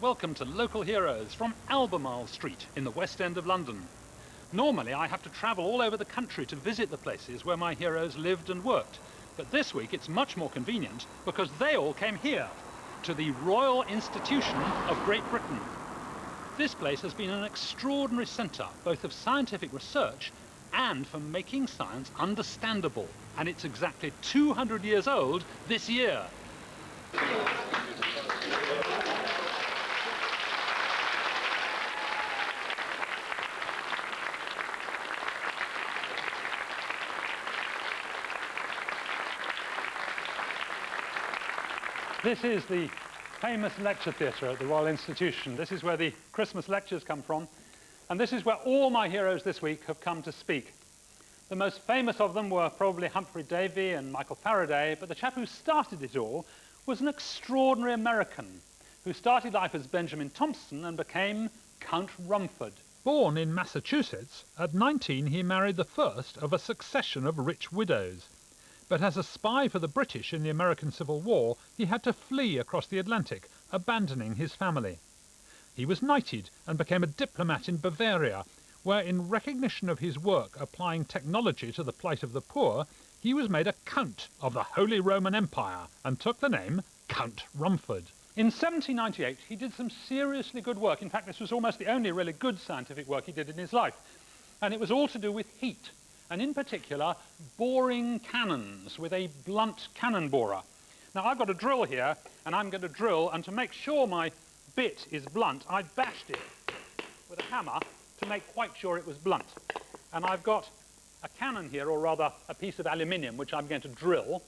welcome to Local Heroes from Albemarle Street in the West End of London. Normally I have to travel all over the country to visit the places where my heroes lived and worked, but this week it's much more convenient because they all came here, to the Royal Institution of Great Britain. This place has been an extraordinary centre, both of scientific research and for making science understandable, and it's exactly 200 years old this year. This is the famous lecture theatre at the Royal Institution. This is where the Christmas lectures come from, and this is where all my heroes this week have come to speak. The most famous of them were probably Humphrey Davy and Michael Faraday, but the chap who started it all was an extraordinary American who started life as Benjamin Thompson and became Count Rumford. Born in Massachusetts, at 19 he married the first of a succession of rich widows. But as a spy for the British in the American Civil War, he had to flee across the Atlantic, abandoning his family. He was knighted and became a diplomat in Bavaria, where in recognition of his work applying technology to the plight of the poor, he was made a Count of the Holy Roman Empire and took the name Count Rumford. In 1798 he did some seriously good work. In fact, this was almost the only really good scientific work he did in his life, and it was all to do with heat, and in particular boring cannons with a blunt cannon borer. Now I've got a drill here, and I'm going to drill, and to make sure my bit is blunt, I bashed it with a hammer to make quite sure it was blunt. And I've got a cannon here, or rather a piece of aluminium, which I'm going to drill,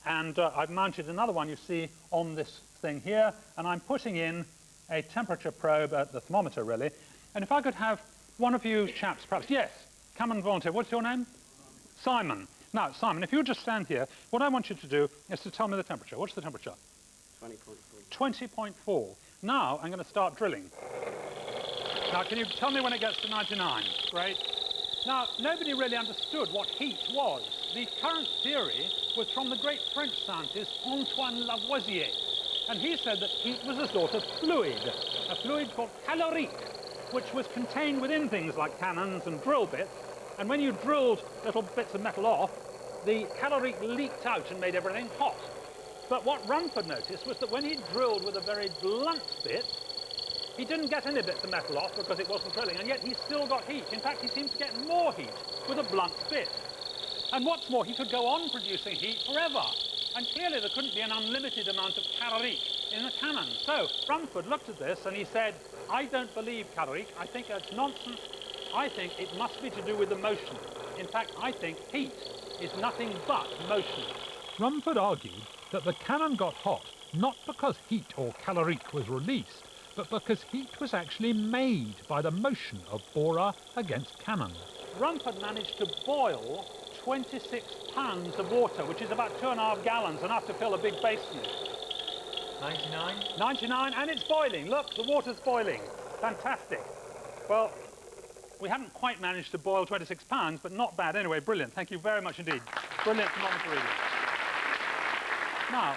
and I've mounted another one, you see, on this thing here, and I'm putting in a temperature probe at the thermometer, really. And if I could have one of you chaps, perhaps, yes, come and volunteer. What's your name? Simon. Now, Simon, if you just stand here, what I want you to do is to tell me the temperature. What's the temperature? 20.4. 20.4. Now, I'm going to start drilling. Now, can you tell me when it gets to 99? Great. Now, nobody really understood what heat was. The current theory was from the great French scientist Antoine Lavoisier. And he said that heat was a sort of fluid, a fluid called calorique, which was contained within things like cannons and drill bits, and when you drilled little bits of metal off, the calorique leaked out and made everything hot. But what Rumford noticed was that when he drilled with a very blunt bit, he didn't get any bits of metal off because it wasn't drilling, and yet he still got heat. In fact, he seemed to get more heat with a blunt bit. And what's more, he could go on producing heat forever. And clearly there couldn't be an unlimited amount of calorique in a cannon. So Rumford looked at this and he said, I don't believe calorique. I think that's nonsense. I think it must be to do with the motion. In fact, I think heat is nothing but motion. Rumford argued that the cannon got hot not because heat or calorique was released, but because heat was actually made by the motion of borer against cannon. Rumford managed to boil 26 pounds of water, which is about 2.5 gallons, enough to fill a big basin. 99? 99, and it's boiling. Look, the water's boiling. Fantastic. Well, we haven't quite managed to boil 26 pounds, but not bad anyway. Brilliant. Thank you very much indeed. Brilliant thermometer reading. Now,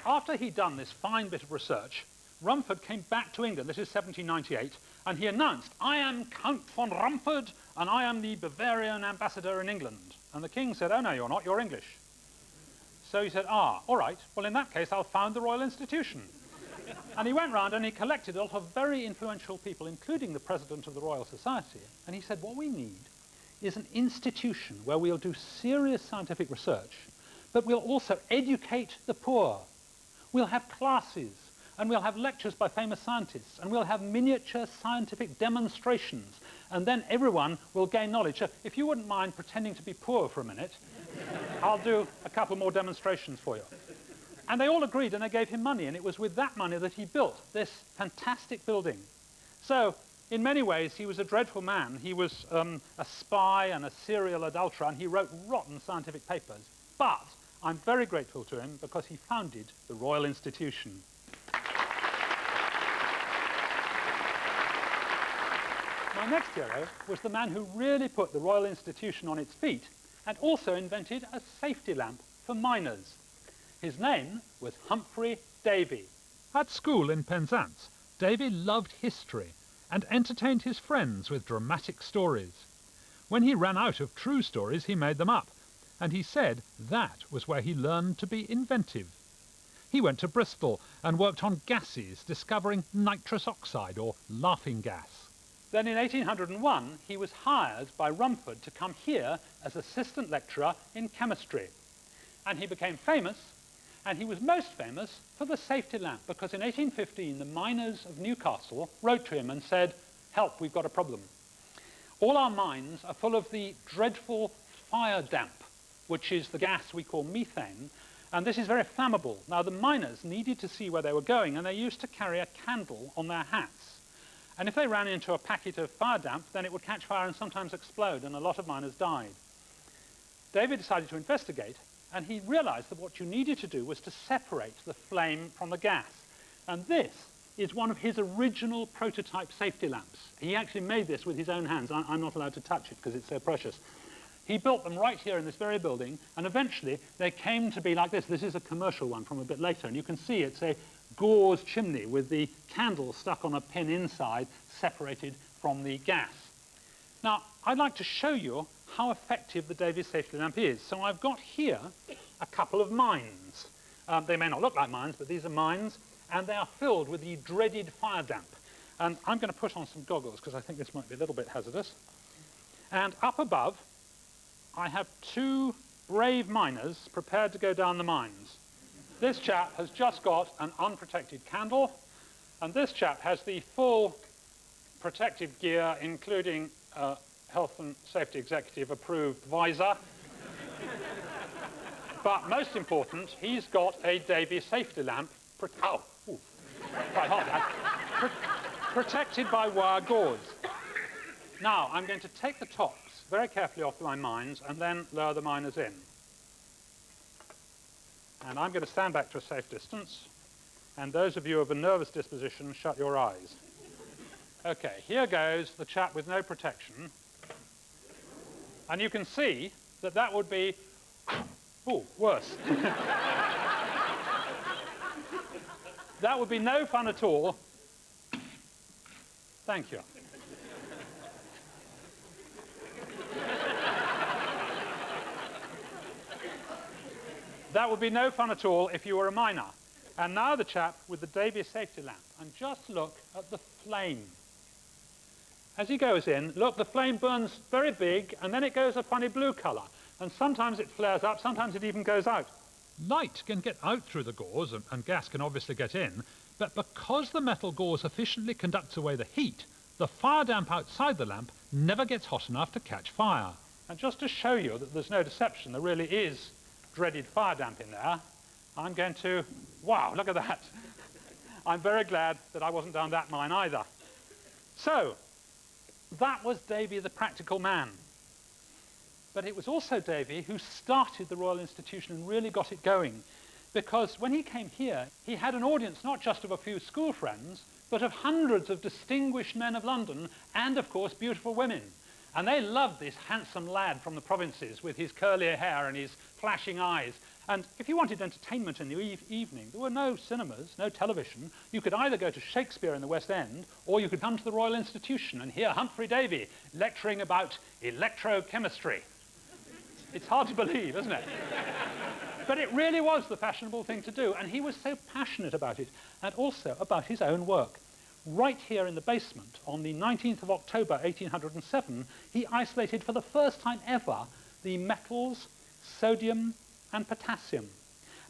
after he'd done this fine bit of research, Rumford came back to England. This is 1798, and he announced, I am Count von Rumford, and I am the Bavarian ambassador in England. And the king said, oh no, you're not, you're English. So he said, ah, all right, well in that case I'll found the Royal Institution. And he went round and he collected a lot of very influential people, including the president of the Royal Society, and he said, what we need is an institution where we'll do serious scientific research, but we'll also educate the poor. We'll have classes, and we'll have lectures by famous scientists, and we'll have miniature scientific demonstrations, and then everyone will gain knowledge. So if you wouldn't mind pretending to be poor for a minute, I'll do a couple more demonstrations for you. And they all agreed, and they gave him money, and it was with that money that he built this fantastic building. So, in many ways, he was a dreadful man. He was a spy and a serial adulterer, and he wrote rotten scientific papers. But I'm very grateful to him because he founded the Royal Institution. My next hero was the man who really put the Royal Institution on its feet and also invented a safety lamp for miners. His name was Humphrey Davy. At school in Penzance, Davy loved history and entertained his friends with dramatic stories. When he ran out of true stories, he made them up, and he said that was where he learned to be inventive. He went to Bristol and worked on gases, discovering nitrous oxide or laughing gas. Then in 1801 he was hired by Rumford to come here as assistant lecturer in chemistry. And he became famous, and he was most famous for the safety lamp, because in 1815 the miners of Newcastle wrote to him and said, "Help, we've got a problem. All our mines are full of the dreadful fire damp, which is the gas we call methane, and this is very flammable." Now, the miners needed to see where they were going, and they used to carry a candle on their hats. And if they ran into a packet of fire damp, then it would catch fire and sometimes explode, and a lot of miners died. David decided to investigate, and he realized that what you needed to do was to separate the flame from the gas. And this is one of his original prototype safety lamps. He actually made this with his own hands. I'm not allowed to touch it because it's so precious. He built them right here in this very building, and eventually they came to be like this. This is a commercial one from a bit later, and you can see it's a gauze chimney with the candle stuck on a pin inside, separated from the gas. Now, I'd like to show you how effective the Davy safety lamp is. So I've got here a couple of mines. They may not look like mines, but these are mines, and they are filled with the dreaded fire damp. And I'm going to put on some goggles because I think this might be a little bit hazardous. And up above, I have two brave miners prepared to go down the mines. This chap has just got an unprotected candle, and this chap has the full protective gear, including Health and Safety Executive approved visor. But most important, he's got a Davy safety lamp, quite hot, protected by wire gauze. Now, I'm going to take the tops very carefully off my mines and then lower the miners in. And I'm going to stand back to a safe distance. And those of you of a nervous disposition, shut your eyes. Okay, here goes the chap with no protection. And you can see that that would be, worse. That would be no fun at all. Thank you. That would be no fun at all if you were a miner. And now the chap with the Davy safety lamp. And just look at the flame. As he goes in, look, the flame burns very big, and then it goes a funny blue colour. And sometimes it flares up, sometimes it even goes out. Light can get out through the gauze, and gas can obviously get in, but because the metal gauze efficiently conducts away the heat, the fire damp outside the lamp never gets hot enough to catch fire. And just to show you that there's no deception, there really is dreaded fire damp in there, I'm going to, wow, look at that. I'm very glad that I wasn't down that mine either. So, that was Davy the practical man. But it was also Davy who started the Royal Institution and really got it going. Because when he came here, he had an audience not just of a few school friends, but of hundreds of distinguished men of London and, of course, beautiful women. And they loved this handsome lad from the provinces with his curly hair and his flashing eyes. And if you wanted entertainment in the evening, there were no cinemas, no television. You could either go to Shakespeare in the West End, or you could come to the Royal Institution and hear Humphrey Davy lecturing about electrochemistry. It's hard to believe, isn't it? But it really was the fashionable thing to do, and he was so passionate about it, and also about his own work. Right here in the basement, on the 19th of October, 1807, he isolated for the first time ever the metals, sodium and potassium.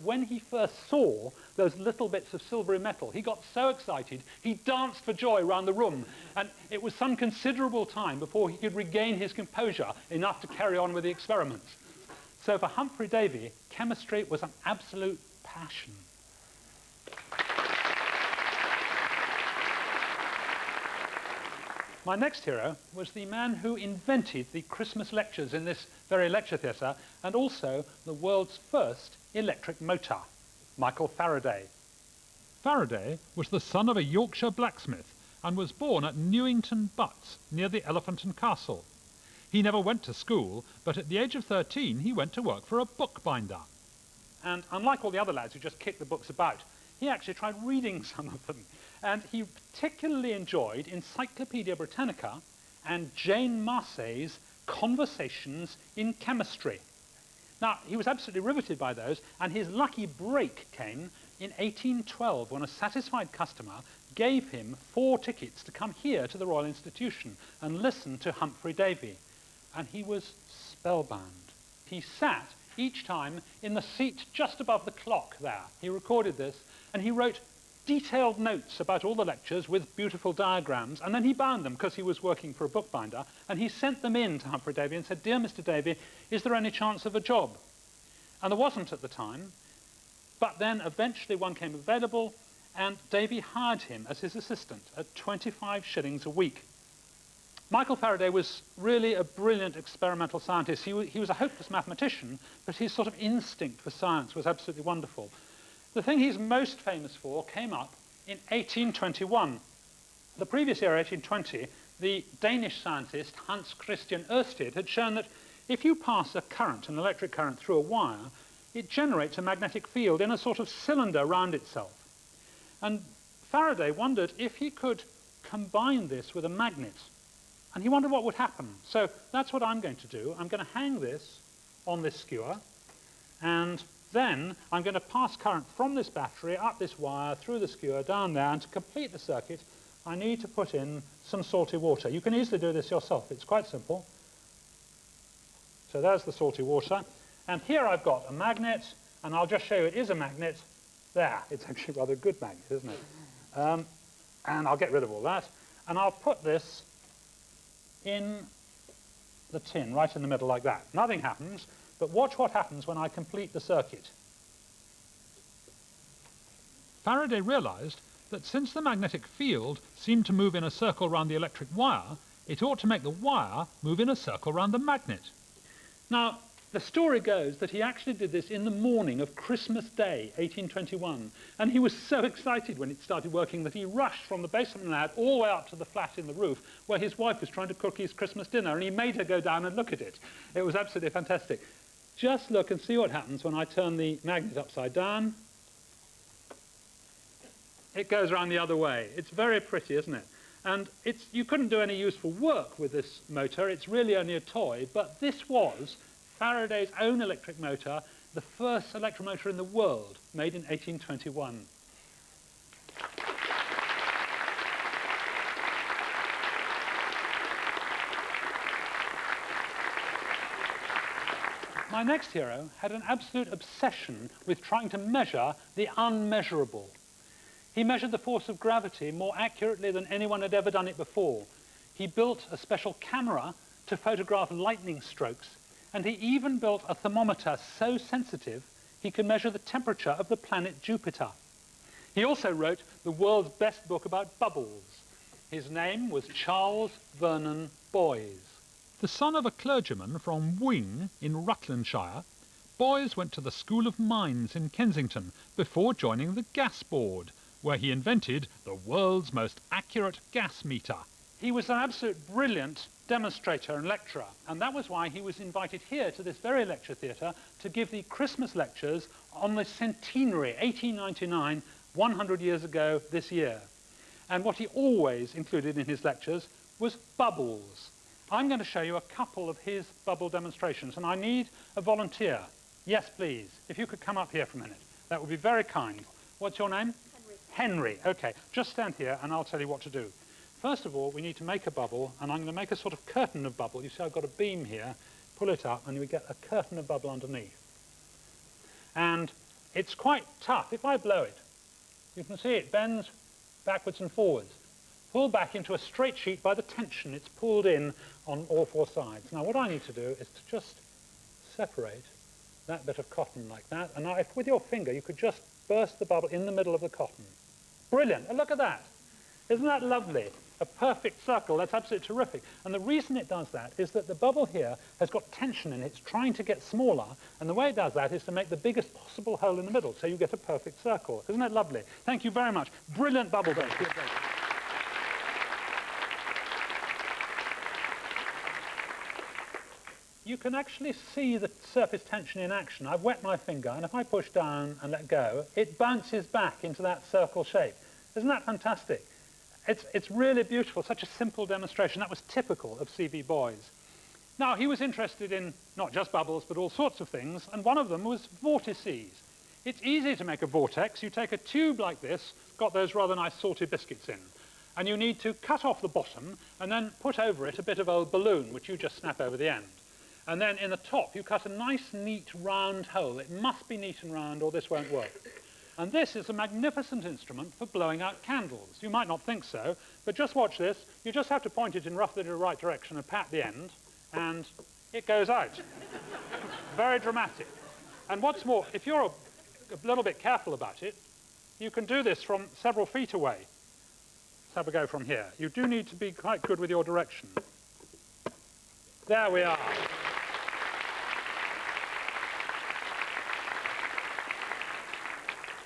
When he first saw those little bits of silvery metal, he got so excited, he danced for joy round the room, and it was some considerable time before he could regain his composure enough to carry on with the experiments. So for Humphrey Davy, chemistry was an absolute passion. My next hero was the man who invented the Christmas lectures in this very lecture theatre, and also the world's first electric motor, Michael Faraday. Faraday was the son of a Yorkshire blacksmith and was born at Newington Butts, near the Elephant and Castle. He never went to school, but at the age of 13 he went to work for a bookbinder. And unlike all the other lads who just kicked the books about, he actually tried reading some of them. And he particularly enjoyed Encyclopaedia Britannica and Jane Marseille's Conversations in Chemistry. Now, he was absolutely riveted by those, and his lucky break came in 1812 when a satisfied customer gave him 4 tickets to come here to the Royal Institution and listen to Humphrey Davy. And he was spellbound. He sat each time in the seat just above the clock there. He recorded this, and he wrote detailed notes about all the lectures with beautiful diagrams, and then he bound them because he was working for a bookbinder, and he sent them in to Humphrey Davy and said, "Dear Mr. Davy, is there any chance of a job?" And there wasn't at the time, but then eventually one came available, and Davy hired him as his assistant at 25 shillings a week. Michael Faraday was really a brilliant experimental scientist. He was a hopeless mathematician, but his sort of instinct for science was absolutely wonderful. The thing he's most famous for came up in 1821. The previous year, 1820, the Danish scientist Hans Christian Ørsted had shown that if you pass a current, an electric current, through a wire, it generates a magnetic field in a sort of cylinder round itself. And Faraday wondered if he could combine this with a magnet. And he wondered what would happen. So that's what I'm going to do. I'm going to hang this on this skewer, and then I'm going to pass current from this battery up this wire, through the skewer, down there, and to complete the circuit, I need to put in some salty water. You can easily do this yourself. It's quite simple. So there's the salty water. And here I've got a magnet, and I'll just show you it is a magnet. There. It's actually rather a good magnet, isn't it? And I'll get rid of all that. And I'll put this in the tin, right in the middle like that. Nothing happens, but watch what happens when I complete the circuit. Faraday realized that since the magnetic field seemed to move in a circle round the electric wire, it ought to make the wire move in a circle round the magnet. Now, the story goes that he actually did this in the morning of Christmas Day, 1821. And he was so excited when it started working that he rushed from the basement lab all the way up to the flat in the roof where his wife was trying to cook his Christmas dinner, and he made her go down and look at it. It was absolutely fantastic. Just look and see what happens when I turn the magnet upside down. It goes around the other way. It's very pretty, isn't it? And you couldn't do any useful work with this motor. It's really only a toy, but this was Faraday's own electric motor, the first electromotor in the world, made in 1821. My next hero had an absolute obsession with trying to measure the unmeasurable. He measured the force of gravity more accurately than anyone had ever done it before. He built a special camera to photograph lightning strokes, and he even built a thermometer so sensitive he could measure the temperature of the planet Jupiter. He also wrote the world's best book about bubbles. His name was Charles Vernon Boys. The son of a clergyman from Wing in Rutlandshire, Boys went to the School of Mines in Kensington before joining the Gas Board, where he invented the world's most accurate gas meter. He was an absolute brilliant demonstrator and lecturer, and that was why he was invited here to this very lecture theatre to give the Christmas lectures on the centenary, 1899, 100 years ago this year. And what he always included in his lectures was bubbles. I'm going to show you a couple of his bubble demonstrations, and I need a volunteer. Yes, please. If you could come up here for a minute. That would be very kind. What's your name? Henry. Henry. Okay. Just stand here, and I'll tell you what to do. First of all, we need to make a bubble, and I'm going to make a sort of curtain of bubble. You see I've got a beam here. Pull it up, and we get a curtain of bubble underneath. And it's quite tough. If I blow it, you can see it bends backwards and forwards. Pull back into a straight sheet by the tension. It's pulled in on all 4 sides. Now, what I need to do is to just separate that bit of cotton like that. And now, if with your finger, you could just burst the bubble in the middle of the cotton. Brilliant. And look at that. Isn't that lovely? A perfect circle. That's absolutely terrific. And the reason it does that is that the bubble here has got tension in it. It's trying to get smaller. And the way it does that is to make the biggest possible hole in the middle, so you get a perfect circle. Isn't that lovely? Thank you very much. Brilliant bubble burst. you can actually see the surface tension in action. I've wet my finger, and if I push down and let go, it bounces back into that circle shape. Isn't that fantastic? It's really beautiful, such a simple demonstration. That was typical of C.V. Boys. Now, he was interested in not just bubbles, but all sorts of things, and one of them was vortices. It's easy to make a vortex. You take a tube like this, got those rather nice salty biscuits in, and you need to cut off the bottom and then put over it a bit of old balloon, which you just snap over the end. And then in the top, you cut a nice, neat, round hole. It must be neat and round, or this won't work. And this is a magnificent instrument for blowing out candles. You might not think so, but just watch this. You just have to point it in roughly the right direction and pat the end, and it goes out. Very dramatic. And what's more, if you're a little bit careful about it, you can do this from several feet away. Let's have a go from here. You do need to be quite good with your direction. There we are.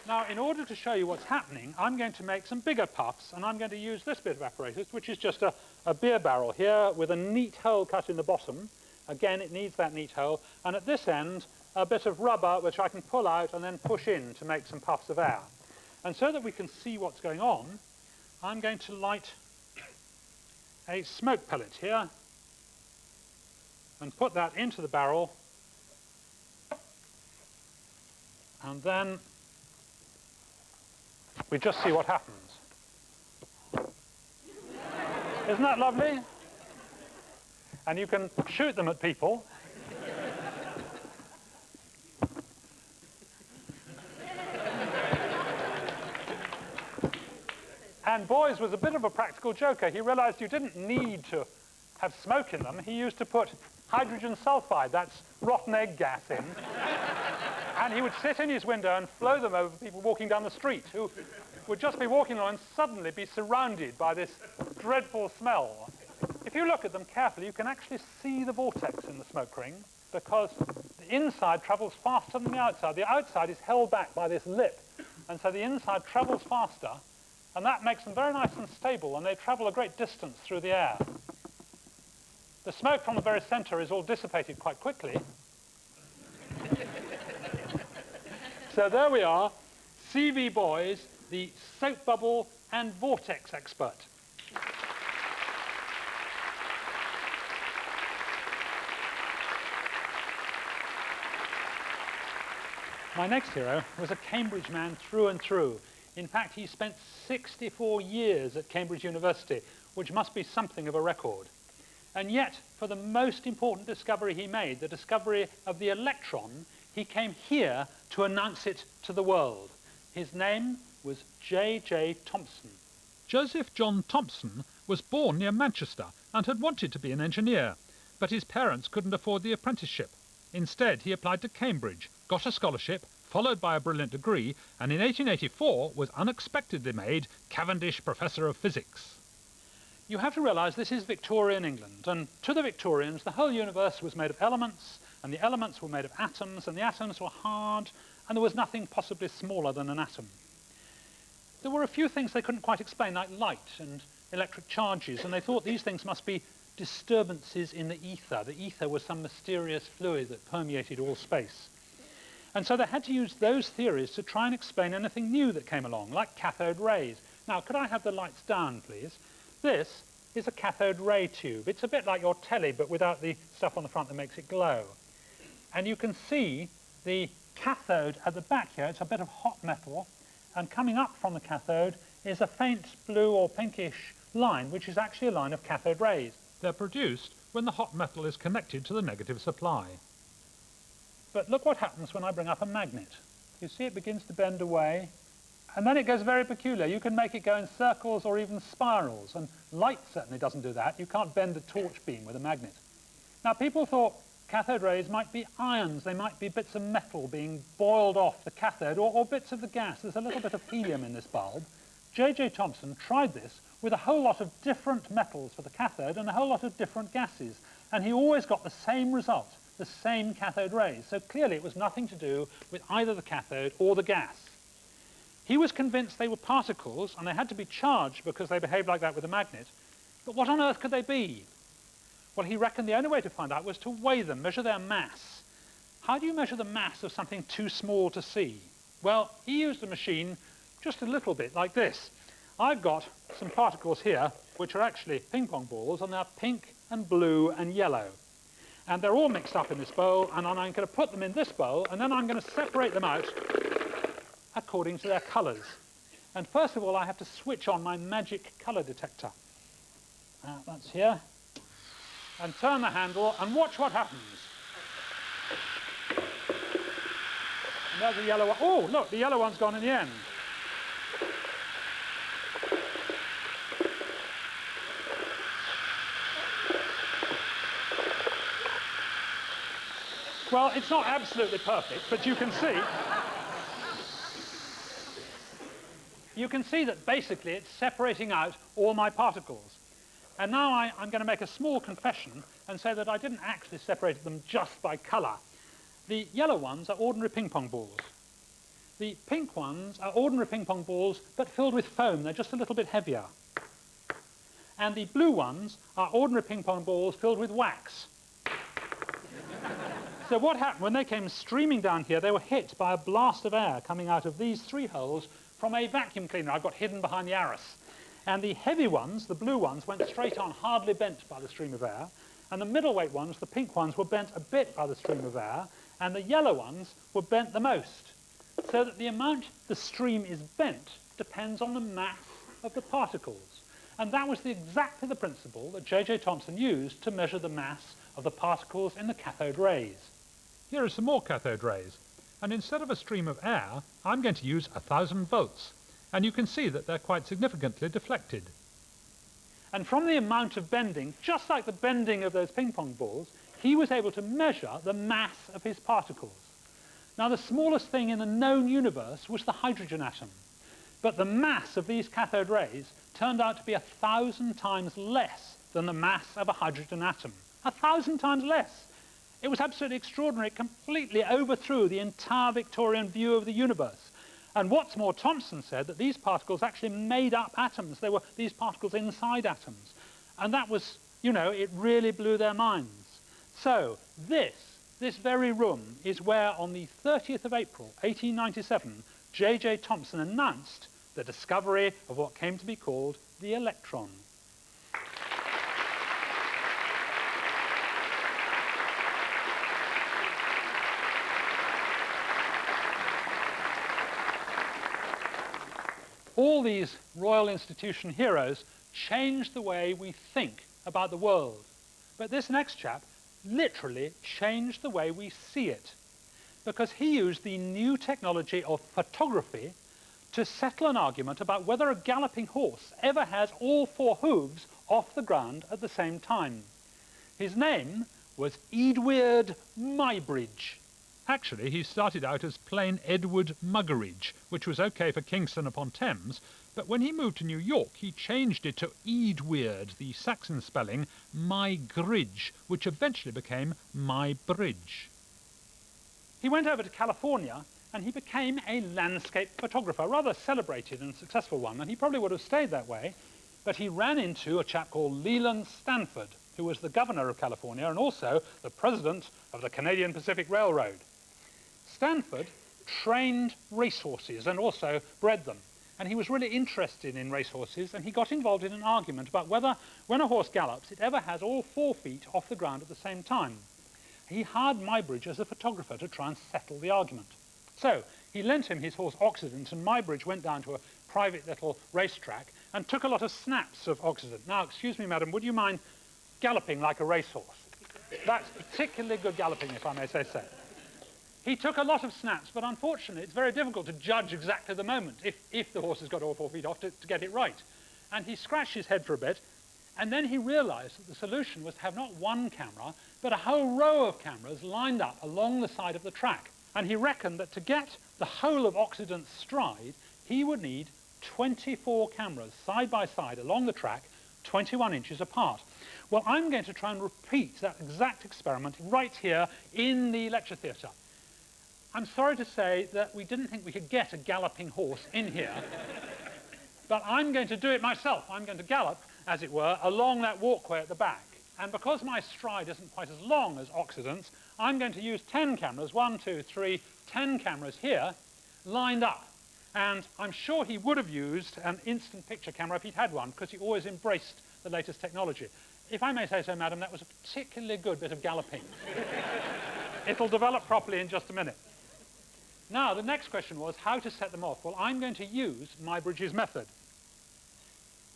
Now, in order to show you what's happening, I'm going to make some bigger puffs, and I'm going to use this bit of apparatus, which is just a beer barrel here with a neat hole cut in the bottom. Again, it needs that neat hole. And at this end, a bit of rubber, which I can pull out and then push in to make some puffs of air. And so that we can see what's going on, I'm going to light a smoke pellet here and put that into the barrel. And then we just see what happens. Isn't that lovely? And you can shoot them at people. And Boys was a bit of a practical joker. He realized you didn't need to have smoke in them. He used to put hydrogen sulfide, that's rotten egg gas, in. And he would sit in his window and flow them over people walking down the street who would just be walking along and suddenly be surrounded by this dreadful smell. If you look at them carefully, you can actually see the vortex in the smoke ring because the inside travels faster than the outside. The outside is held back by this lip, and so the inside travels faster, and that makes them very nice and stable, and they travel a great distance through the air. The smoke from the very center is all dissipated quite quickly. So there we are, C.V. Boys, the soap bubble and vortex expert. My next hero was a Cambridge man through and through. In fact, he spent 64 years at Cambridge University, which must be something of a record. And yet, for the most important discovery he made, the discovery of the electron, he came here to announce it to the world. His name was J.J. Thomson. Joseph John Thomson was born near Manchester and had wanted to be an engineer, but his parents couldn't afford the apprenticeship. Instead, he applied to Cambridge, got a scholarship, followed by a brilliant degree, and in 1884 was unexpectedly made Cavendish Professor of Physics. You have to realize this is Victorian England, and to the Victorians, the whole universe was made of elements, and the elements were made of atoms, and the atoms were hard, and there was nothing possibly smaller than an atom. There were a few things they couldn't quite explain, like light and electric charges, and they thought these things must be disturbances in the ether. The ether was some mysterious fluid that permeated all space. And so they had to use those theories to try and explain anything new that came along, like cathode rays. Now, could I have the lights down, please? This is a cathode ray tube. It's a bit like your telly, but without the stuff on the front that makes it glow. And you can see the cathode at the back here. It's a bit of hot metal. And coming up from the cathode is a faint blue or pinkish line, which is actually a line of cathode rays. They're produced when the hot metal is connected to the negative supply. But look what happens when I bring up a magnet. You see it begins to bend away, and then it goes very peculiar. You can make it go in circles or even spirals, and light certainly doesn't do that. You can't bend a torch beam with a magnet. Now, people thought cathode rays might be ions. They might be bits of metal being boiled off the cathode, or bits of the gas. There's a little bit of helium in this bulb. J.J. Thomson tried this with a whole lot of different metals for the cathode and a whole lot of different gases, and he always got the same result, the same cathode rays. So clearly it was nothing to do with either the cathode or the gas. He was convinced they were particles and they had to be charged because they behaved like that with a magnet. But what on earth could they be? Well, he reckoned the only way to find out was to weigh them, measure their mass. How do you measure the mass of something too small to see? Well, he used a machine just a little bit like this. I've got some particles here, which are actually ping pong balls, and they're pink and blue and yellow. And they're all mixed up in this bowl, and I'm going to put them in this bowl, and then I'm going to separate them out according to their colours. And first of all, I have to switch on my magic colour detector. That's here. And turn the handle, and watch what happens. And there's a yellow one. Oh, look, the yellow one's gone in the end. Well, it's not absolutely perfect, but you can see that basically it's separating out all my particles. And now I'm going to make a small confession and say that I didn't actually separate them just by colour. The yellow ones are ordinary ping pong balls. The pink ones are ordinary ping pong balls, but filled with foam. They're just a little bit heavier. And the blue ones are ordinary ping pong balls filled with wax. So what happened, when they came streaming down here, they were hit by a blast of air coming out of these three holes from a vacuum cleaner I've got hidden behind the arras. And the heavy ones, the blue ones, went straight on, hardly bent by the stream of air. And the middleweight ones, the pink ones, were bent a bit by the stream of air. And the yellow ones were bent the most. So that the amount the stream is bent depends on the mass of the particles. And that was exactly the principle that J.J. Thomson used to measure the mass of the particles in the cathode rays. Here are some more cathode rays, and instead of a stream of air, I'm going to use 1,000 volts, and you can see that they're quite significantly deflected. And from the amount of bending, just like the bending of those ping pong balls, he was able to measure the mass of his particles. Now, the smallest thing in the known universe was the hydrogen atom, but the mass of these cathode rays turned out to be 1,000 times less than the mass of a hydrogen atom. 1,000 times less. It was absolutely extraordinary. It completely overthrew the entire Victorian view of the universe. And what's more, Thomson said that these particles actually made up atoms. They were these particles inside atoms. And that was, you know, it really blew their minds. So this very room is where on the 30th of April, 1897, J.J. Thomson announced the discovery of what came to be called the electron. All these Royal Institution heroes changed the way we think about the world. But this next chap literally changed the way we see it, because he used the new technology of photography to settle an argument about whether a galloping horse ever has all four hooves off the ground at the same time. His name was Edward Muybridge. Actually, he started out as plain Edward Muggeridge, which was okay for Kingston upon Thames, but when he moved to New York, he changed it to Eadweard, the Saxon spelling, Mygridge, which eventually became Muybridge. He went over to California and he became a landscape photographer, a rather celebrated and successful one, and he probably would have stayed that way, but he ran into a chap called Leland Stanford, who was the governor of California and also the president of the Canadian Pacific Railroad. Stanford trained racehorses and also bred them. And he was really interested in racehorses, and he got involved in an argument about whether, when a horse gallops, it ever has all 4 feet off the ground at the same time. He hired Muybridge as a photographer to try and settle the argument. So he lent him his horse Occident, and Muybridge went down to a private little racetrack and took a lot of snaps of Occident. Now, excuse me, madam, would you mind galloping like a racehorse? That's particularly good galloping, if I may say so. He took a lot of snaps, but unfortunately it's very difficult to judge exactly the moment if the horse has got all 4 feet off to get it right. And he scratched his head for a bit, and then he realized that the solution was to have not one camera, but a whole row of cameras lined up along the side of the track. And he reckoned that to get the whole of Occident's stride, he would need 24 cameras side by side along the track, 21 inches apart. Well, I'm going to try and repeat that exact experiment right here in the lecture theatre. I'm sorry to say that we didn't think we could get a galloping horse in here, but I'm going to do it myself. I'm going to gallop, as it were, along that walkway at the back. And because my stride isn't quite as long as Occident's, I'm going to use 10 cameras, 1, 2, 3, 10 cameras here, lined up. And I'm sure he would have used an instant picture camera if he'd had one, because he always embraced the latest technology. If I may say so, madam, that was a particularly good bit of galloping. It'll develop properly in just a minute. Now, the next question was how to set them off. Well, I'm going to use Muybridge's method.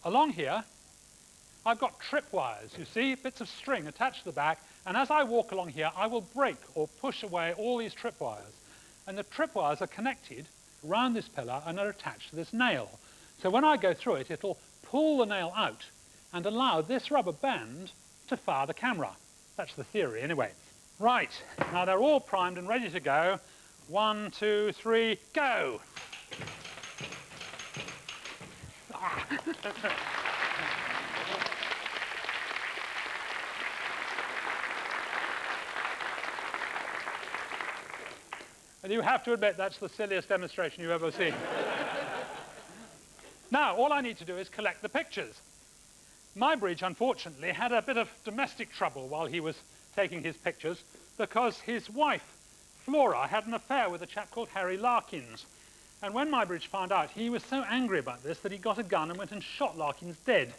Along here, I've got tripwires, you see, bits of string attached to the back, and as I walk along here, I will break or push away all these tripwires. And the tripwires are connected around this pillar and are attached to this nail. So when I go through it, it'll pull the nail out and allow this rubber band to fire the camera. That's the theory, anyway. Right, now they're all primed and ready to go. 1, 2, 3, go! And you have to admit that's the silliest demonstration you've ever seen. Now, all I need to do is collect the pictures. Muybridge, unfortunately, had a bit of domestic trouble while he was taking his pictures because his wife, Flora, had an affair with a chap called Harry Larkins. And when Muybridge found out, he was so angry about this that he got a gun and went and shot Larkins dead.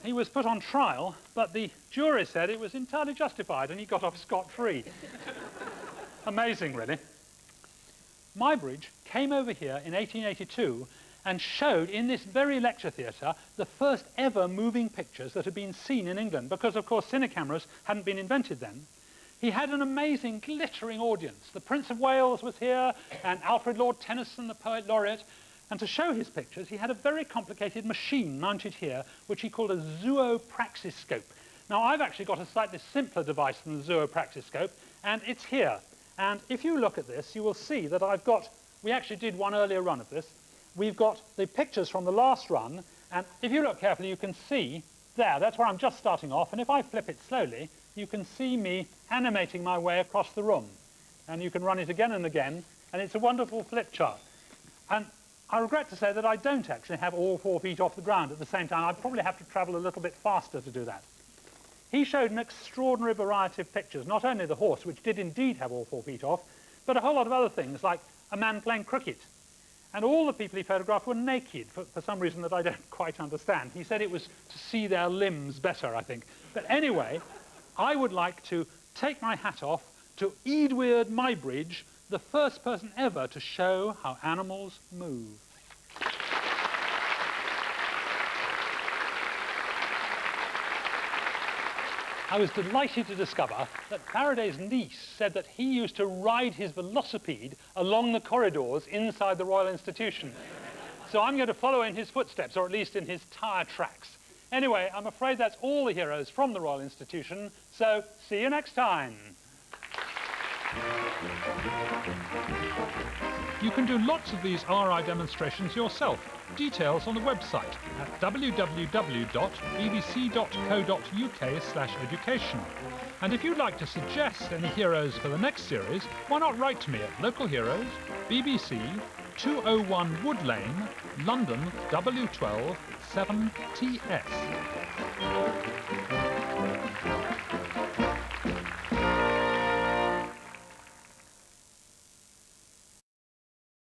He was put on trial, but the jury said it was entirely justified and he got off scot-free. Amazing, really. Muybridge came over here in 1882 and showed in this very lecture theatre the first ever moving pictures that had been seen in England, because, of course, cine cameras hadn't been invented then. He had an amazing, glittering audience. The Prince of Wales was here, and Alfred Lord Tennyson, the poet laureate. And to show his pictures, he had a very complicated machine mounted here, which he called a zoopraxiscope. Now, I've actually got a slightly simpler device than the zoopraxiscope, and it's here. And if you look at this, you will see that I've got, we actually did one earlier run of this. We've got the pictures from the last run, and if you look carefully, you can see there, that's where I'm just starting off, and if I flip it slowly, you can see me animating my way across the room. And you can run it again and again, and it's a wonderful flip chart. And I regret to say that I don't actually have all 4 feet off the ground at the same time. I'd probably have to travel a little bit faster to do that. He showed an extraordinary variety of pictures, not only the horse, which did indeed have all 4 feet off, but a whole lot of other things, like a man playing cricket. And all the people he photographed were naked, for some reason that I don't quite understand. He said it was to see their limbs better, I think. But anyway, I would like to take my hat off to Edward Muybridge, the first person ever to show how animals move. I was delighted to discover that Faraday's niece said that he used to ride his velocipede along the corridors inside the Royal Institution. So I'm going to follow in his footsteps, or at least in his tyre tracks. Anyway, I'm afraid that's all the heroes from the Royal Institution, so see you next time. You can do lots of these RI demonstrations yourself. Details on the website at www.bbc.co.uk/education. And if you'd like to suggest any heroes for the next series, why not write to me at Local Heroes, BBC, 201 Wood Lane, London W12 7TS.